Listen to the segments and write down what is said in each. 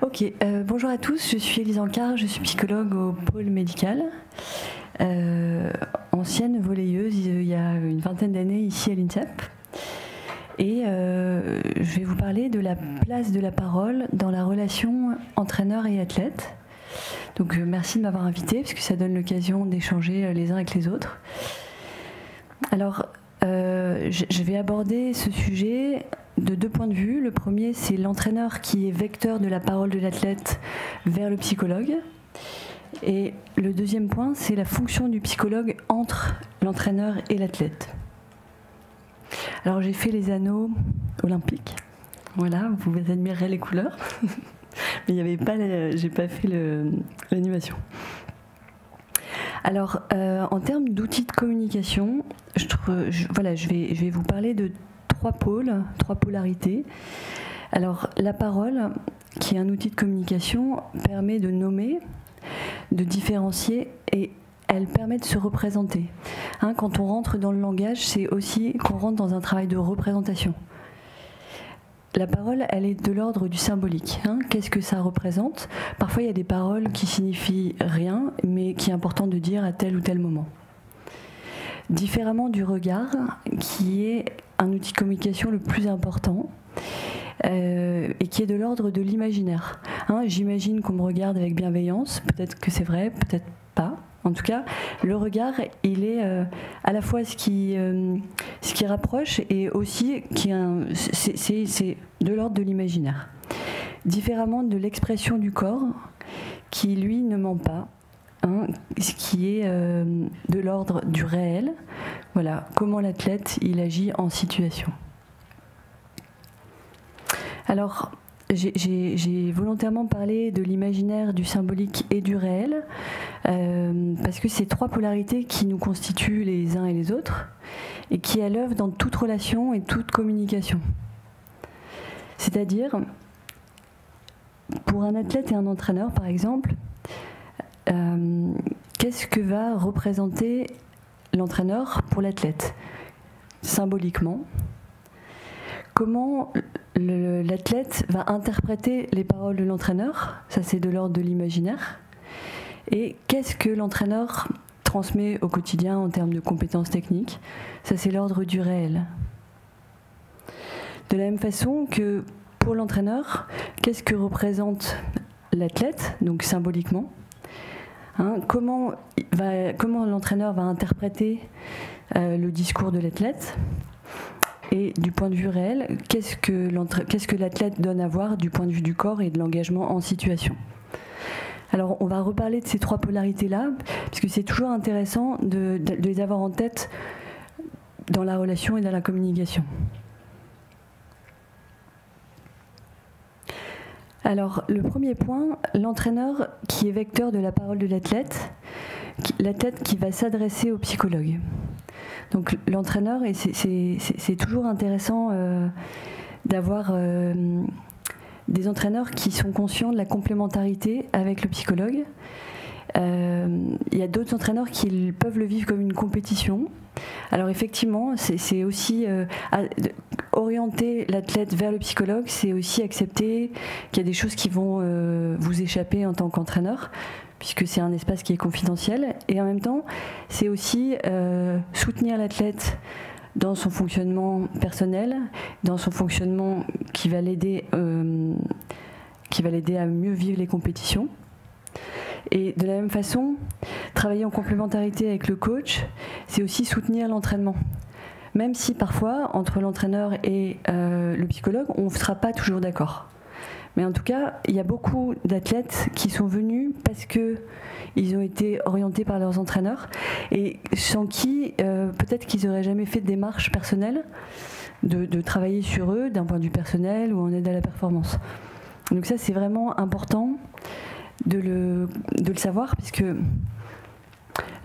Ok, bonjour à tous, je suis Élise Ancard, je suis psychologue au pôle médical, ancienne volleyeuse il y a une vingtaine d'années ici à l'INSEP. Et je vais vous parler de la place de la parole dans la relation entraîneur et athlète. Donc merci de m'avoir invité, parce que ça donne l'occasion d'échanger les uns avec les autres. Alors, je vais aborder ce sujet de deux points de vue. Le premier, c'est l'entraîneur qui est vecteur de la parole de l'athlète vers le psychologue. Et le deuxième point, c'est la fonction du psychologue entre l'entraîneur et l'athlète. Alors j'ai fait les anneaux olympiques. Voilà, vous admirerez les couleurs. Mais il y avait pas, j'ai pas fait l'animation. Alors, en termes d'outils de communication, je vais vous parler de trois pôles, trois polarités. Alors, la parole, qui est un outil de communication, permet de nommer, de différencier et elle permet de se représenter. Hein, quand on rentre dans le langage, c'est aussi qu'on rentre dans un travail de représentation. La parole, elle est de l'ordre du symbolique. Hein. Qu'est-ce que ça représente ? Parfois, il y a des paroles qui signifient rien, mais qui est important de dire à tel ou tel moment. Différemment du regard, qui est un outil de communication le plus important, et qui est de l'ordre de l'imaginaire. Hein, j'imagine qu'on me regarde avec bienveillance, peut-être que c'est vrai, peut-être pas. En tout cas, le regard, il est à la fois ce qui rapproche et aussi c'est de l'ordre de l'imaginaire. Différemment de l'expression du corps, qui lui ne ment pas, hein, ce qui est de l'ordre du réel. Voilà, comment l'athlète il agit en situation. Alors, j'ai volontairement parlé de l'imaginaire, du symbolique et du réel, parce que c'est trois polarités qui nous constituent les uns et les autres, et qui à l'œuvre dans toute relation et toute communication. C'est-à-dire, pour un athlète et un entraîneur, par exemple, qu'est-ce que va représenter l'entraîneur pour l'athlète ? Symboliquement, comment l'athlète va interpréter les paroles de l'entraîneur, ça c'est de l'ordre de l'imaginaire, et qu'est-ce que l'entraîneur transmet au quotidien en termes de compétences techniques, ça c'est l'ordre du réel. De la même façon que pour l'entraîneur, qu'est-ce que représente l'athlète, donc symboliquement, hein, comment l'entraîneur va interpréter le discours de l'athlète. Et du point de vue réel, qu'est-ce que l'athlète donne à voir du point de vue du corps et de l'engagement en situation. Alors on va reparler de ces trois polarités-là, puisque c'est toujours intéressant de les avoir en tête dans la relation et dans la communication. Alors le premier point, l'entraîneur qui est vecteur de la parole de l'athlète qui va s'adresser au psychologue. Donc l'entraîneur, et c'est toujours intéressant d'avoir des entraîneurs qui sont conscients de la complémentarité avec le psychologue. Il y a d'autres entraîneurs qui peuvent le vivre comme une compétition. Alors effectivement, c'est aussi orienter l'athlète vers le psychologue, c'est aussi accepter qu'il y a des choses qui vont vous échapper en tant qu'entraîneur, puisque c'est un espace qui est confidentiel, et en même temps, c'est aussi soutenir l'athlète dans son fonctionnement personnel, dans son fonctionnement qui va l'aider à mieux vivre les compétitions. Et de la même façon, travailler en complémentarité avec le coach, c'est aussi soutenir l'entraînement. Même si parfois, entre l'entraîneur et le psychologue, on ne sera pas toujours d'accord. Mais en tout cas, il y a beaucoup d'athlètes qui sont venus parce qu'ils ont été orientés par leurs entraîneurs et sans qui, peut-être qu'ils n'auraient jamais fait de démarche personnelle de travailler sur eux d'un point de vue personnel ou en aide à la performance. Donc ça, c'est vraiment important de le savoir, puisque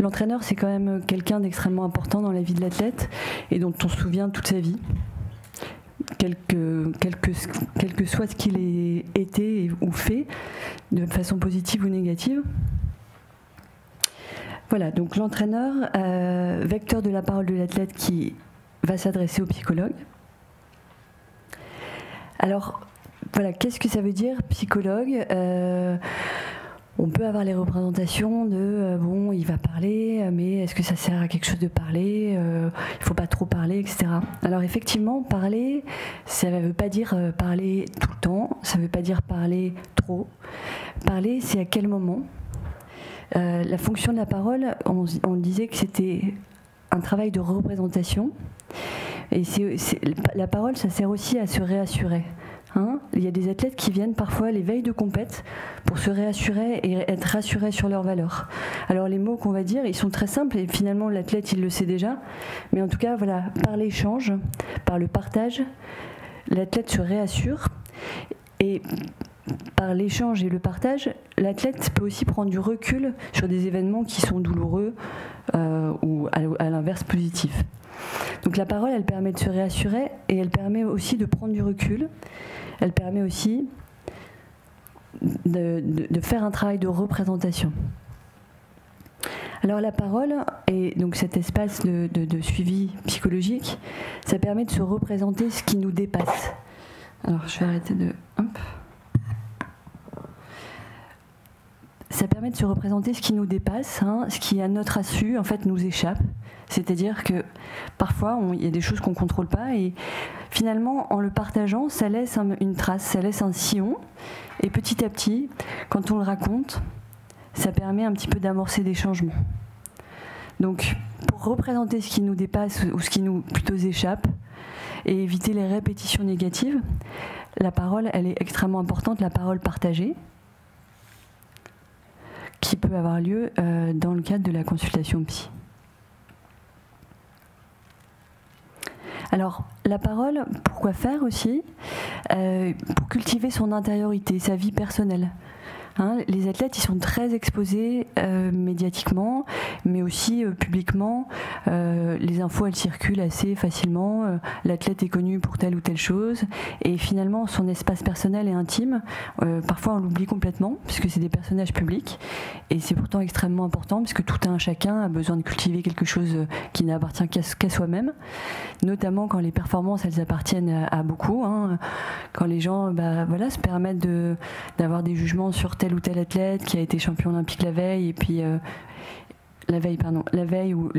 l'entraîneur, c'est quand même quelqu'un d'extrêmement important dans la vie de l'athlète et dont on se souvient toute sa vie. Quel que soit ce qu'il ait été ou fait, de façon positive ou négative. Voilà, donc l'entraîneur, vecteur de la parole de l'athlète qui va s'adresser au psychologue. Alors, voilà, qu'est-ce que ça veut dire psychologue? On peut avoir les représentations de bon, il va parler, mais est-ce que ça sert à quelque chose de parler? Il faut pas trop parler, etc. Alors effectivement, parler, ça ne veut pas dire parler tout le temps, ça ne veut pas dire parler trop. Parler, c'est à quel moment? La fonction de la parole, on disait que c'était un travail de représentation. Et la parole, ça sert aussi à se réassurer. Hein, il y a des athlètes qui viennent parfois les veilles de compète pour se réassurer et être rassurés sur leurs valeurs. Alors les mots qu'on va dire, ils sont très simples et finalement l'athlète il le sait déjà. Mais en tout cas, voilà, par l'échange, par le partage, l'athlète se réassure. Et par l'échange et le partage, l'athlète peut aussi prendre du recul sur des événements qui sont douloureux ou à l'inverse positifs. Donc la parole, elle permet de se réassurer et elle permet aussi de prendre du recul. Elle permet aussi de faire un travail de représentation. Alors la parole et donc cet espace de suivi psychologique, ça permet de se représenter ce qui nous dépasse. Alors je vais arrêter de... Hop. Ça permet de se représenter ce qui nous dépasse, hein, ce qui à notre insu en fait nous échappe. C'est-à-dire que parfois il y a des choses qu'on ne contrôle pas et finalement en le partageant ça laisse une trace, ça laisse un sillon et petit à petit quand on le raconte ça permet un petit peu d'amorcer des changements. Donc pour représenter ce qui nous dépasse ou ce qui nous plutôt échappe et éviter les répétitions négatives, la parole elle est extrêmement importante, la parole partagée qui peut avoir lieu dans le cadre de la consultation psy. Alors, la parole, pourquoi faire aussi? Pour cultiver son intériorité, sa vie personnelle. Hein, les athlètes, ils sont très exposés médiatiquement, mais aussi publiquement. Les infos, elles circulent assez facilement. L'athlète est connu pour telle ou telle chose. Et finalement, son espace personnel et intime, parfois on l'oublie complètement, puisque c'est des personnages publics. Et c'est pourtant extrêmement important, puisque tout un chacun a besoin de cultiver quelque chose qui n'appartient qu'à soi-même. Notamment quand les performances, elles appartiennent à beaucoup. Hein, quand les gens se permettent d'avoir des jugements sur tel ou tel athlète qui a été champion olympique la veille et puis la veille ou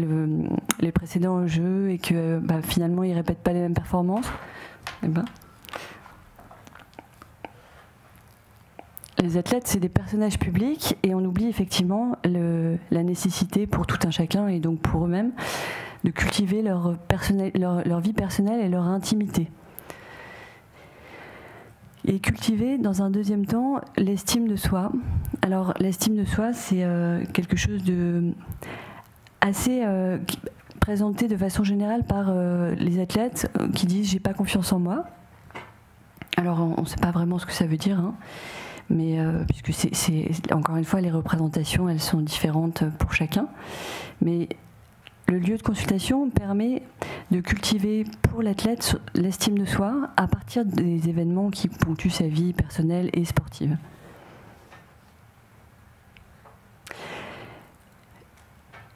les précédents jeux et que finalement ils répètent pas les mêmes performances. Les athlètes, c'est des personnages publics et on oublie effectivement la nécessité pour tout un chacun et donc pour eux-mêmes de cultiver leur vie personnelle et leur intimité. Et cultiver, dans un deuxième temps, l'estime de soi. Alors, l'estime de soi, c'est quelque chose de assez présenté de façon générale par les athlètes qui disent « j'ai pas confiance en moi ». Alors, on ne sait pas vraiment ce que ça veut dire, hein, mais puisque encore une fois, les représentations, elles sont différentes pour chacun. Mais le lieu de consultation permet de cultiver pour l'athlète l'estime de soi à partir des événements qui ponctuent sa vie personnelle et sportive.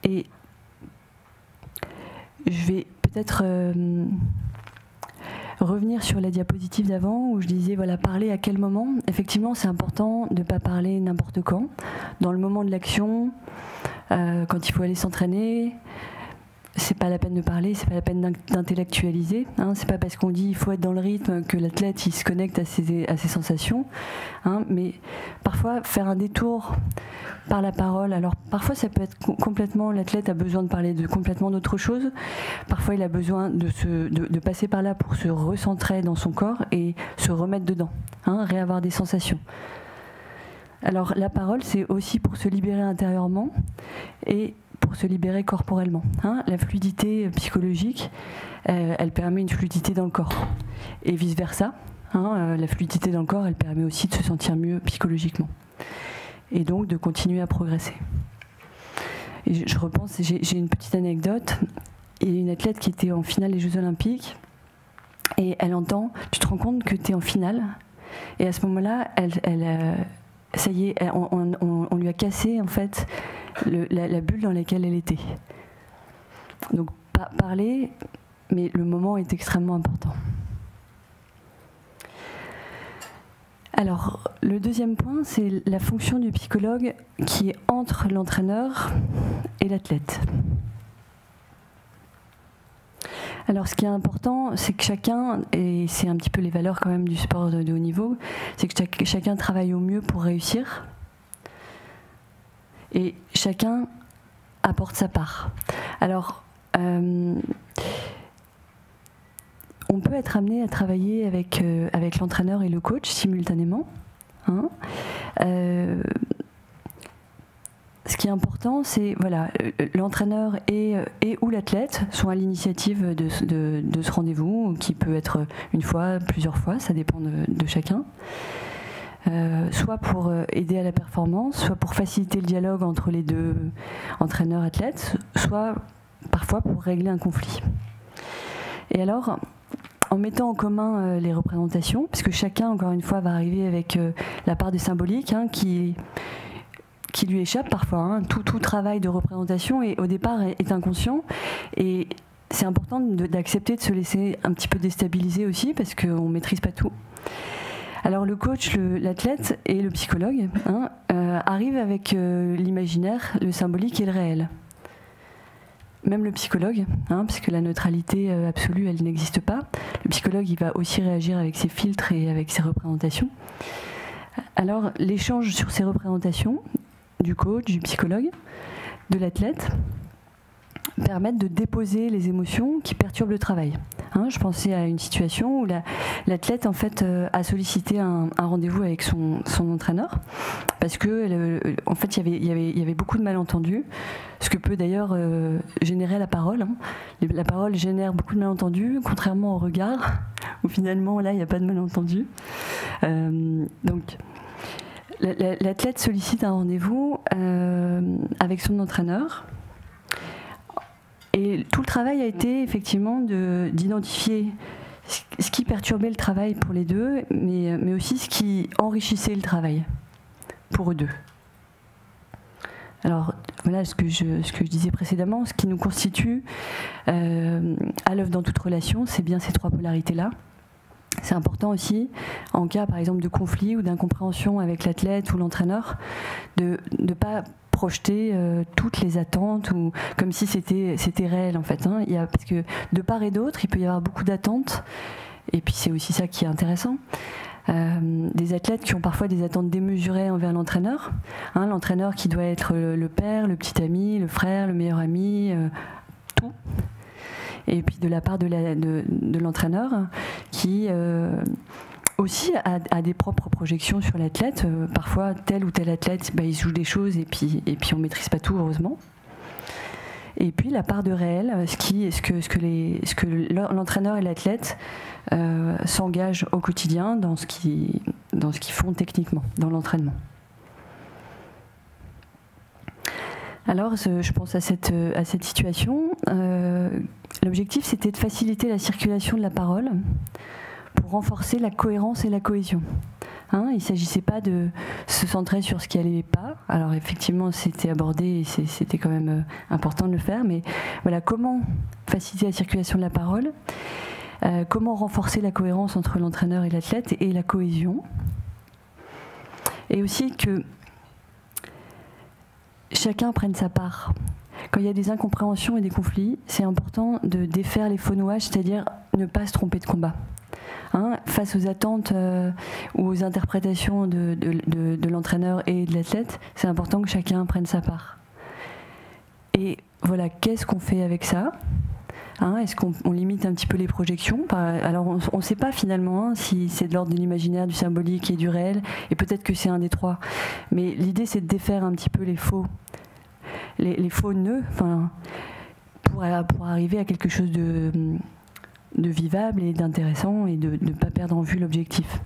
Et je vais peut-être revenir sur la diapositive d'avant où je disais voilà, parler à quel moment. Effectivement, c'est important de ne pas parler n'importe quand. Dans le moment de l'action, quand il faut aller s'entraîner, c'est pas la peine de parler, c'est pas la peine d'intellectualiser. Hein, c'est pas parce qu'on dit il faut être dans le rythme que l'athlète il se connecte à ses sensations. Hein, mais parfois faire un détour par la parole. Alors parfois ça peut être complètement, l'athlète a besoin de parler de complètement d'autre chose. Parfois il a besoin de passer par là pour se recentrer dans son corps et se remettre dedans, hein, réavoir des sensations. Alors la parole c'est aussi pour se libérer intérieurement et pour se libérer corporellement. Hein, la fluidité psychologique, elle permet une fluidité dans le corps. Et vice-versa, hein, la fluidité dans le corps, elle permet aussi de se sentir mieux psychologiquement. Et donc de continuer à progresser. Et je repense, j'ai une petite anecdote. Il y a une athlète qui était en finale des Jeux Olympiques et elle entend, tu te rends compte que tu es en finale. Et à ce moment-là, ça y est, on lui a cassé en fait la bulle dans laquelle elle était. Donc parler, mais le moment est extrêmement important. Alors, le deuxième point, c'est la fonction du psychologue qui est entre l'entraîneur et l'athlète. Alors, ce qui est important, c'est que chacun, et c'est un petit peu les valeurs quand même du sport de haut niveau, c'est que chacun travaille au mieux pour réussir, et chacun apporte sa part. Alors, on peut être amené à travailler avec l'entraîneur et le coach simultanément. Hein. Ce qui est important, c'est voilà, l'entraîneur et ou l'athlète sont à l'initiative de ce rendez-vous, qui peut être une fois, plusieurs fois, ça dépend de chacun. Soit pour aider à la performance, soit pour faciliter le dialogue entre les deux entraîneurs-athlètes, soit parfois pour régler un conflit. Et alors, en mettant en commun les représentations, puisque chacun, encore une fois, va arriver avec la part de symbolique qui lui échappe parfois. Hein. Tout travail de représentation, au départ, est inconscient. Et c'est important d'accepter de se laisser un petit peu déstabiliser aussi, parce qu'on ne maîtrise pas tout. Alors le coach, l'athlète et le psychologue arrivent avec l'imaginaire, le symbolique et le réel. Même le psychologue, puisque la neutralité absolue, elle n'existe pas. Le psychologue, il va aussi réagir avec ses filtres et avec ses représentations. Alors, l'échange sur ces représentations, du coach, du psychologue, de l'athlète, permettent de déposer les émotions qui perturbent le travail. Je pensais à une situation où l'athlète en fait a sollicité un rendez-vous avec son entraîneur parce que en fait il y avait beaucoup de malentendus, ce que peut d'ailleurs générer la parole. La parole génère beaucoup de malentendus, contrairement au regard où finalement là il n'y a pas de malentendus. Donc l'athlète sollicite un rendez-vous avec son entraîneur. Et tout le travail a été effectivement d'identifier ce qui perturbait le travail pour les deux, mais aussi ce qui enrichissait le travail pour eux deux. Alors voilà ce que je disais précédemment, ce qui nous constitue à l'œuvre dans toute relation, c'est bien ces trois polarités-là. C'est important aussi, en cas par exemple de conflit ou d'incompréhension avec l'athlète ou l'entraîneur, de ne pas projeter toutes les attentes ou comme si c'était réel en fait. Parce que de part et d'autre, il peut y avoir beaucoup d'attentes, et puis c'est aussi ça qui est intéressant. Des athlètes qui ont parfois des attentes démesurées envers l'entraîneur. L'entraîneur qui doit être le père, le petit ami, le frère, le meilleur ami, tout. Et puis de la part de l'entraîneur qui aussi a des propres projections sur l'athlète. Parfois, tel ou tel athlète, il se joue des choses et puis on ne maîtrise pas tout, heureusement. Et puis la part de réel, ce que l'entraîneur et l'athlète s'engagent au quotidien dans ce qu'ils font techniquement, dans l'entraînement. Alors, je pense à cette situation. L'objectif, c'était de faciliter la circulation de la parole pour renforcer la cohérence et la cohésion. Il ne s'agissait pas de se centrer sur ce qui n'allait pas. Alors effectivement, c'était abordé et c'était quand même important de le faire. Mais voilà, comment faciliter la circulation de la parole, comment renforcer la cohérence entre l'entraîneur et l'athlète et la cohésion. Et aussi que chacun prenne sa part. Quand il y a des incompréhensions et des conflits, c'est important de défaire les faux nouages, c'est-à-dire ne pas se tromper de combat. Face aux attentes ou aux interprétations de l'entraîneur et de l'athlète, c'est important que chacun prenne sa part. Et voilà, qu'est-ce qu'on fait avec ça ? Est-ce qu'on limite un petit peu les projections ? Alors on ne sait pas finalement si c'est de l'ordre de l'imaginaire, du symbolique et du réel, et peut-être que c'est un des trois. Mais l'idée, c'est de défaire un petit peu les faux nœuds, pour arriver à quelque chose de vivable et d'intéressant et de ne pas perdre en vue l'objectif.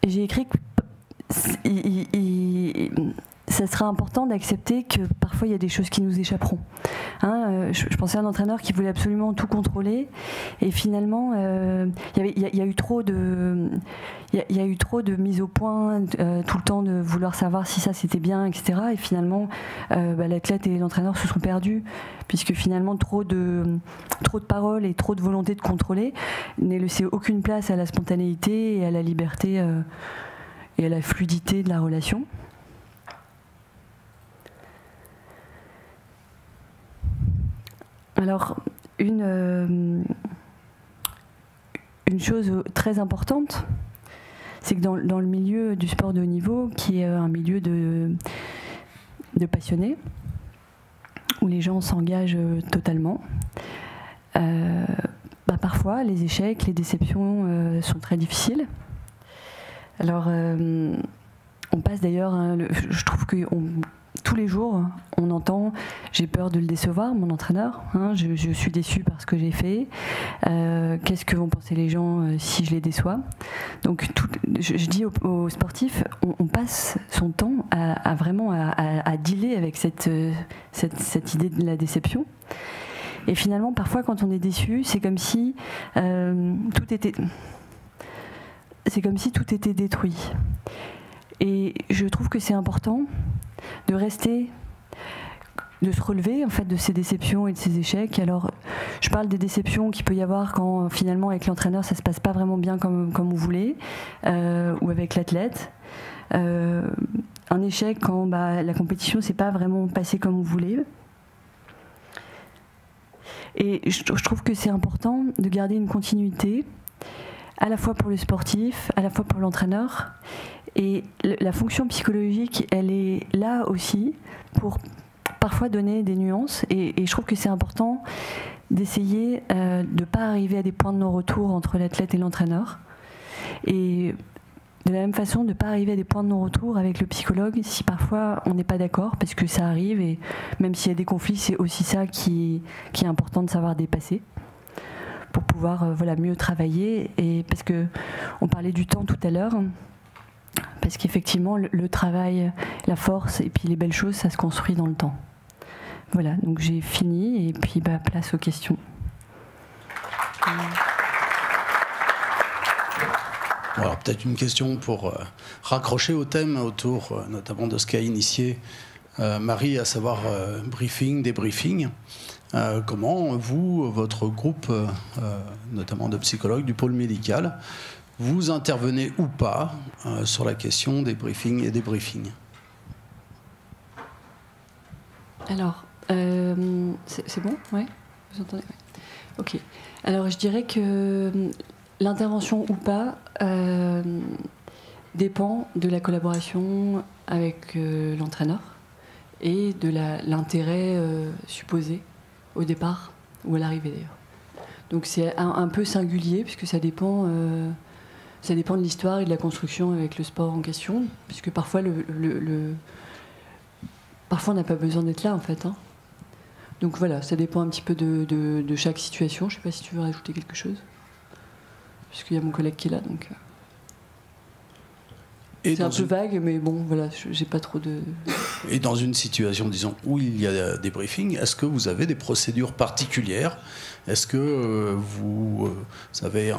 J'ai écrit que ça sera important d'accepter que parfois il y a des choses qui nous échapperont. Je pensais à un entraîneur qui voulait absolument tout contrôler et finalement il y a eu trop de mise au point tout le temps, de vouloir savoir si ça c'était bien, etc. Et finalement l'athlète et l'entraîneur se sont perdus puisque finalement trop de paroles et trop de volonté de contrôler n'a laissé aucune place à la spontanéité et à la liberté et à la fluidité de la relation. Alors, une chose très importante, c'est que dans le milieu du sport de haut niveau, qui est un milieu de passionnés, où les gens s'engagent totalement, parfois les échecs, les déceptions sont très difficiles. Alors, on passe d'ailleurs, je trouve que tous les jours, on entend « j'ai peur de le décevoir, mon entraîneur, je suis déçu par ce que j'ai fait, qu'est-ce que vont penser les gens si je les déçois ?» Donc je dis aux sportifs, on passe son temps à vraiment à dealer avec cette idée de la déception. Et finalement, parfois, quand on est déçu, c'est comme si tout était détruit. Et je trouve que c'est important de se relever en fait de ces déceptions et de ces échecs. Alors, je parle des déceptions qu'il peut y avoir quand finalement avec l'entraîneur ça se passe pas vraiment bien comme on voulait, ou avec l'athlète. Un échec quand la compétition s'est pas vraiment passée comme on voulait. Et je trouve que c'est important de garder une continuité, à la fois pour le sportif, à la fois pour l'entraîneur. Et la fonction psychologique, elle est là aussi pour parfois donner des nuances. Et je trouve que c'est important d'essayer de ne pas arriver à des points de non-retour entre l'athlète et l'entraîneur. Et de la même façon, de ne pas arriver à des points de non-retour avec le psychologue si parfois on n'est pas d'accord, parce que ça arrive. Et même s'il y a des conflits, c'est aussi ça qui est important de savoir dépasser, pour pouvoir mieux travailler. Et parce qu'on parlait du temps tout à l'heure, parce qu'effectivement le travail, la force et puis les belles choses, ça se construit dans le temps. Voilà, donc j'ai fini et puis place aux questions. Alors peut-être une question pour raccrocher au thème autour notamment de ce qu'a initié Marie, à savoir briefing, débriefing. Comment vous, votre groupe, notamment de psychologues du pôle médical, vous intervenez ou pas sur la question des briefings et des briefings? Alors, c'est bon? Ouais. Vous entendez? Ouais. Ok. Alors, je dirais que l'intervention ou pas dépend de la collaboration avec l'entraîneur et de l'intérêt supposé au départ ou à l'arrivée d'ailleurs. Donc c'est un peu singulier puisque ça dépend de l'histoire et de la construction avec le sport en question, puisque parfois parfois on n'a pas besoin d'être là en fait. Donc voilà, ça dépend un petit peu de chaque situation. Je ne sais pas si tu veux rajouter quelque chose, puisqu'il y a mon collègue qui est là, donc. C'est un peu vague, mais bon, voilà, j'ai pas trop de... Et dans une situation, disons, où il y a des briefings, est-ce que vous avez des procédures particulières? Est-ce que vous avez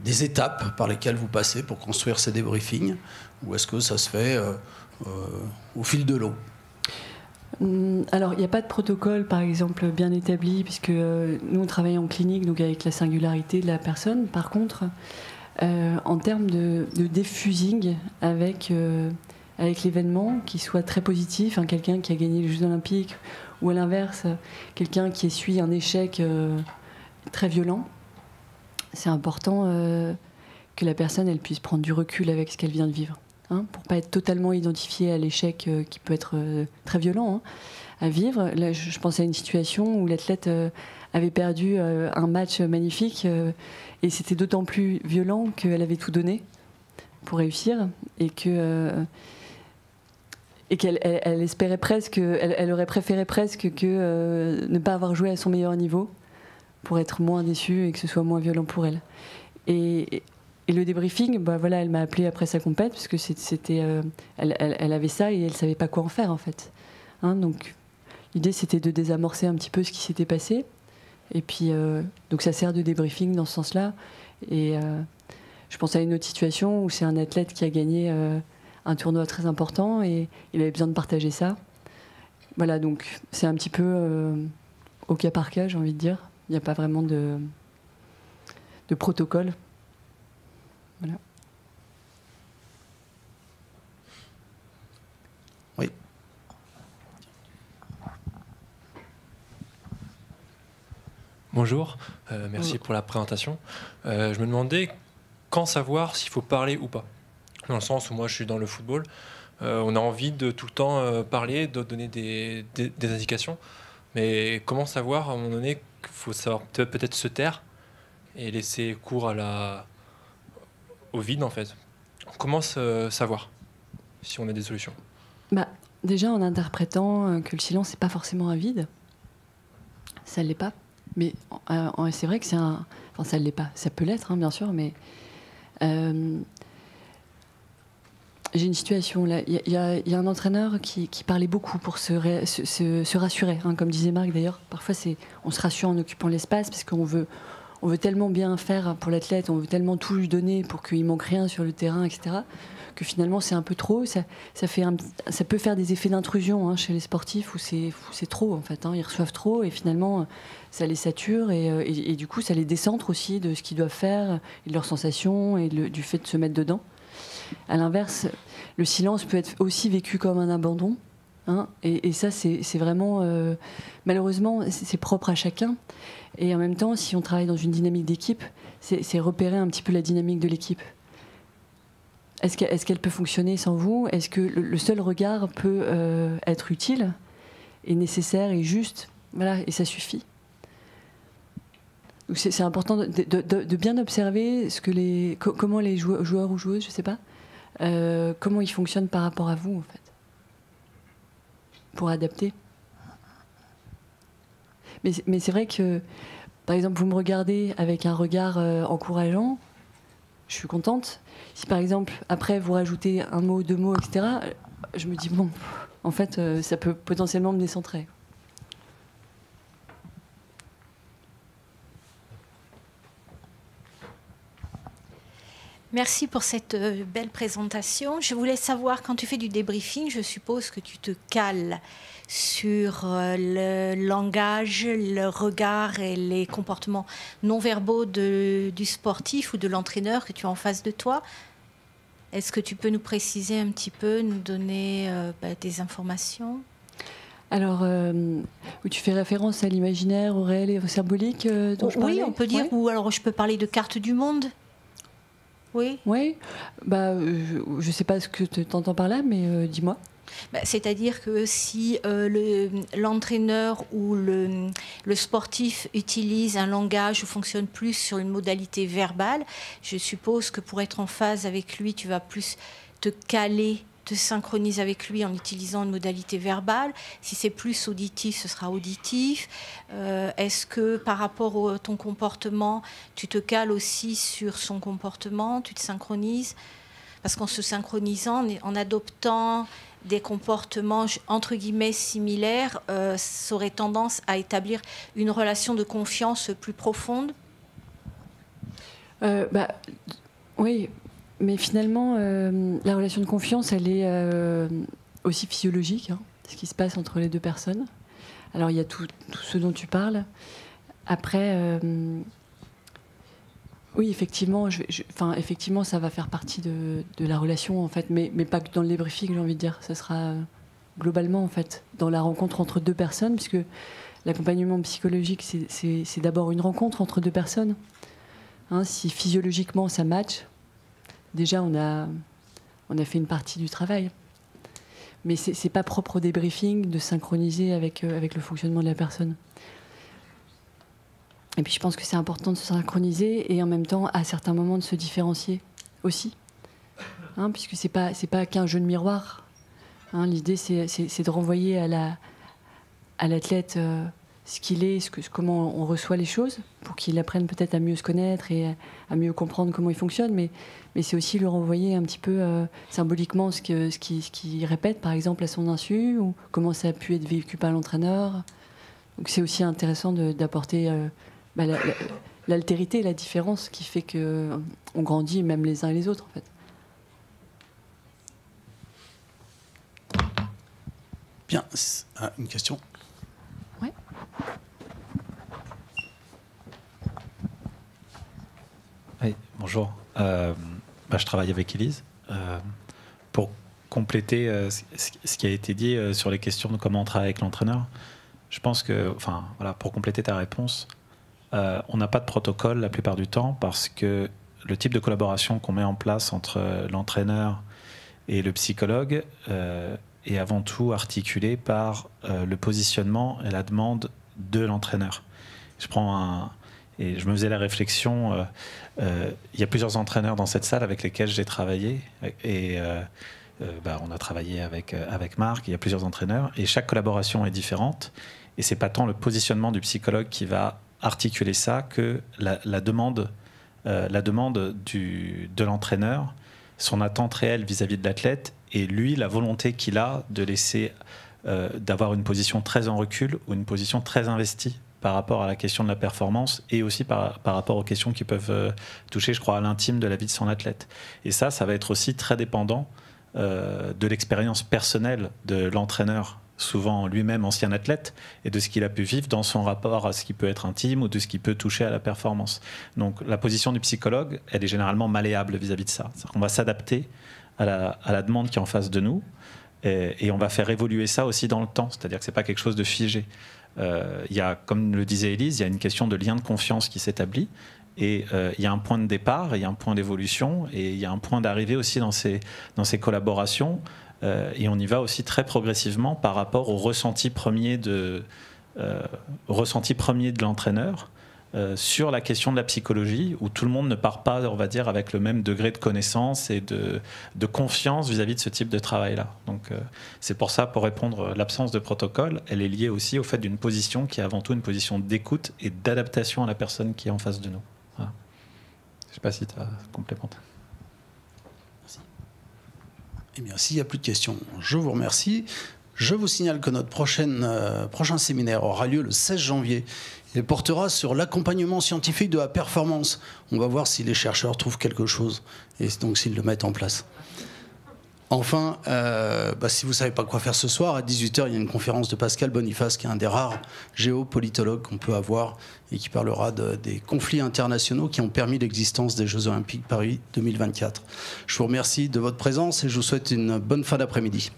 des étapes par lesquelles vous passez pour construire ces débriefings? Ou est-ce que ça se fait au fil de l'eau? Alors, il n'y a pas de protocole, par exemple, bien établi, puisque nous, on travaille en clinique, donc avec la singularité de la personne. Par contre... en termes de diffusing avec l'événement, qui soit très positif, quelqu'un qui a gagné les Jeux Olympiques, ou à l'inverse, quelqu'un qui essuie un échec très violent, c'est important que la personne elle puisse prendre du recul avec ce qu'elle vient de vivre, pour pas être totalement identifiée à l'échec qui peut être très violent à vivre. Là, je pensais à une situation où l'athlète avait perdu un match magnifique et c'était d'autant plus violent qu'elle avait tout donné pour réussir et qu'elle espérait presque, elle aurait préféré presque que ne pas avoir joué à son meilleur niveau pour être moins déçue et que ce soit moins violent pour elle. Et le débriefing, bah voilà, elle m'a appelé après sa compète parce que elle avait ça et elle savait pas quoi en faire en fait. Hein, donc l'idée c'était de désamorcer un petit peu ce qui s'était passé. Et puis donc ça sert de débriefing dans ce sens-là. Et je pense à une autre situation où c'est un athlète qui a gagné un tournoi très important et il avait besoin de partager ça. Voilà, donc c'est un petit peu au cas par cas, j'ai envie de dire. Il n'y a pas vraiment de protocole. Voilà. Oui. Bonjour, merci pour la présentation. Je me demandais quand savoir s'il faut parler ou pas. Dans le sens où moi je suis dans le football, on a envie de tout le temps parler, de donner des indications, mais comment savoir à un moment donné qu'il faut savoir peut-être se taire et laisser cours au vide en fait. Comment savoir si on a des solutions? Bah, déjà en interprétant que le silence n'est pas forcément un vide, ça ne l'est pas. Mais c'est vrai que c'est un... Enfin, ça ne l'est pas. Ça peut l'être, hein, bien sûr, mais... j'ai une situation là. Il y a un entraîneur qui parlait beaucoup pour se rassurer. Hein, comme disait Marc d'ailleurs, parfois on se rassure en occupant l'espace parce qu'on veut tellement bien faire pour l'athlète, on veut tellement tout lui donner pour qu'il manque rien sur le terrain, etc., que finalement c'est un peu trop. Ça peut faire des effets d'intrusion, hein, chez les sportifs où c'est trop en fait. Hein, ils reçoivent trop et finalement ça les sature et du coup ça les décentre aussi de ce qu'ils doivent faire et de leurs sensations et du fait de se mettre dedans. À l'inverse, le silence peut être aussi vécu comme un abandon. Hein, et ça, c'est vraiment... malheureusement, c'est propre à chacun. Et en même temps, si on travaille dans une dynamique d'équipe, c'est repérer un petit peu la dynamique de l'équipe. Est-ce qu'elle peut fonctionner sans vous? Est-ce que le seul regard peut être utile et nécessaire et juste? Voilà, et ça suffit. C'est important de bien observer comment les joueurs ou joueuses, je ne sais pas, comment ils fonctionnent par rapport à vous, en fait, pour adapter. Mais c'est vrai que, par exemple, vous me regardez avec un regard encourageant, je suis contente. Si, par exemple, après, vous rajoutez un mot, 2 mots, etc., je me dis, bon, en fait, ça peut potentiellement me décentrer. Merci pour cette belle présentation. Je voulais savoir, quand tu fais du débriefing, je suppose que tu te cales sur le langage, le regard et les comportements non verbaux du sportif ou de l'entraîneur que tu as en face de toi. Est-ce que tu peux nous préciser un petit peu, nous donner des informations? Alors, où tu fais référence à l'imaginaire, au réel et au symbolique dont je parlais? Oui, on peut dire, ou alors je peux parler de carte du monde. Oui. Oui. Je ne sais pas ce que tu entends par là, mais dis-moi. C'est-à-dire que si l'entraîneur ou le sportif utilise un langage ou fonctionne plus sur une modalité verbale, je suppose que pour être en phase avec lui, tu vas plus te caler, te synchroniser avec lui en utilisant une modalité verbale. Si c'est plus auditif, ce sera auditif. Est-ce que par rapport à ton comportement, tu te cales aussi sur son comportement, tu te synchronises? Parce qu'en se synchronisant, en adoptant des comportements entre guillemets similaires, ça aurait tendance à établir une relation de confiance plus profonde? Oui. Mais finalement, la relation de confiance, elle est aussi physiologique, hein, ce qui se passe entre les deux personnes. Alors, il y a tout ce dont tu parles. Après, oui, effectivement, effectivement, ça va faire partie de la relation, en fait, mais pas que dans le débriefing, j'ai envie de dire. Ça sera globalement, en fait, dans la rencontre entre deux personnes, puisque l'accompagnement psychologique, c'est d'abord une rencontre entre deux personnes. Hein, si physiologiquement, ça match, déjà, on a fait une partie du travail. Mais c'est pas propre au débriefing de synchroniser avec le fonctionnement de la personne. Et puis je pense que c'est important de se synchroniser et en même temps, à certains moments, de se différencier aussi. Hein, puisque c'est pas qu'un jeu de miroir. Hein, l'idée, c'est de renvoyer à l'athlète ce qu'il est, comment on reçoit les choses, pour qu'il apprenne peut-être à mieux se connaître et à mieux comprendre comment il fonctionne, mais c'est aussi lui renvoyer un petit peu symboliquement ce qu'il répète, par exemple, à son insu, ou comment ça a pu être vécu par l'entraîneur. Donc c'est aussi intéressant d'apporter l'altérité, la différence qui fait qu'on grandit même les uns et les autres, en fait. Bien, une question. Ouais. Oui, bonjour. Je travaille avec Élise. Pour compléter ce qui a été dit sur les questions de comment on travaille avec l'entraîneur, je pense que, pour compléter ta réponse, on n'a pas de protocole la plupart du temps parce que le type de collaboration qu'on met en place entre l'entraîneur et le psychologue est avant tout articulé par le positionnement et la demande de l'entraîneur. Et je me faisais la réflexion, il y a plusieurs entraîneurs dans cette salle avec lesquels j'ai travaillé, et on a travaillé avec Marc, il y a plusieurs entraîneurs, et chaque collaboration est différente, et c'est pas tant le positionnement du psychologue qui va articuler ça que la demande de l'entraîneur, son attente réelle vis-à-vis de l'athlète, et lui, la volonté qu'il a de laisser, d'avoir une position très en recul ou une position très investie par rapport à la question de la performance et aussi par rapport aux questions qui peuvent toucher, je crois, à l'intime de la vie de son athlète. Et ça va être aussi très dépendant de l'expérience personnelle de l'entraîneur, souvent lui-même ancien athlète, et de ce qu'il a pu vivre dans son rapport à ce qui peut être intime ou de ce qui peut toucher à la performance. Donc la position du psychologue, elle est généralement malléable vis-à-vis de ça. C'est-à-dire qu'on va s'adapter à la demande qui est en face de nous, et on va faire évoluer ça aussi dans le temps. C'est-à-dire que c'est pas quelque chose de figé. Il y a, comme le disait Élise, il y a une question de lien de confiance qui s'établit, et il y a un point de départ, il y a un point d'évolution, et il y a un point d'arrivée aussi dans ces collaborations, et on y va aussi très progressivement par rapport au ressenti premier de l'entraîneur sur la question de la psychologie, où tout le monde ne part pas, on va dire, avec le même degré de connaissance et de confiance vis-à-vis de ce type de travail-là. Donc c'est pour ça, pour répondre, l'absence de protocole, elle est liée aussi au fait d'une position qui est avant tout une position d'écoute et d'adaptation à la personne qui est en face de nous. Voilà. Je ne sais pas si tu as complémenté. Merci. Eh bien, s'il n'y a plus de questions, je vous remercie. Je vous signale que notre prochain séminaire aura lieu le 16 janvier. Il portera sur l'accompagnement scientifique de la performance. On va voir si les chercheurs trouvent quelque chose et donc s'ils le mettent en place. Enfin, si vous ne savez pas quoi faire ce soir, à 18h, il y a une conférence de Pascal Boniface, qui est un des rares géopolitologues qu'on peut avoir et qui parlera des conflits internationaux qui ont permis l'existence des Jeux Olympiques Paris 2024. Je vous remercie de votre présence et je vous souhaite une bonne fin d'après-midi.